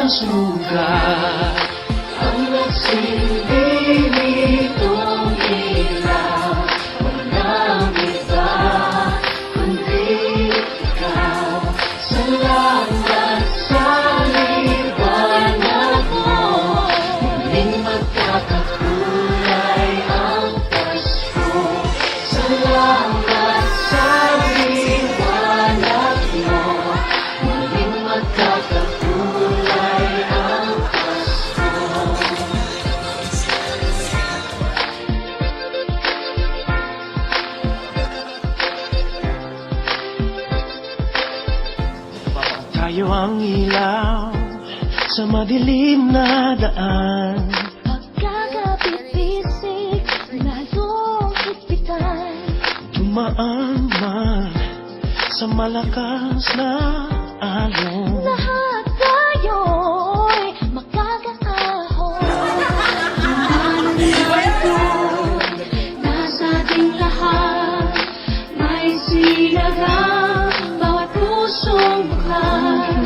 sugat. Ang nagsilbi nitong ilaw, walang iba kundi ikaw. Salamat sa liwanag mo, muling magkakakulay ang Pasko. Salamat sa liwanag mo, muling magkakakulay ang Pasko. Tayo ang ilaw sa madilim na daan. Pagkakabibisig, lalong higpitan. Dumaan man sa malakas na alon. Lahat tayo'y makakaahon. Nasa ating lahat, may sinagang bawat pusong bukas.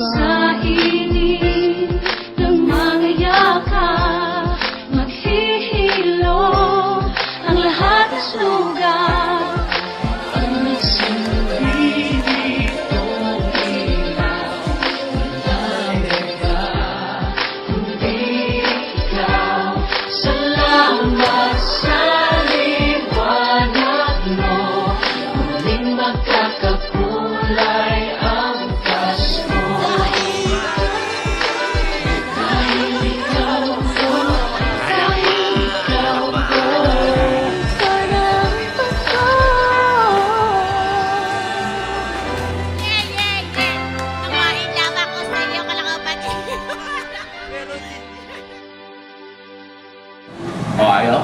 Sa init ng mga yakap, maghihilom ang lahat ng sugat. Ang nagsilbi nitong ilaw, walang iba kundi ikaw. Salamat sa liwanag mo, muling magkakakulay ang Pasko. Dahil ikaw ko, dahil ikaw ko. Parang Pasko. Kumain lang ako sa iyo, kalakapan. O, ayaw?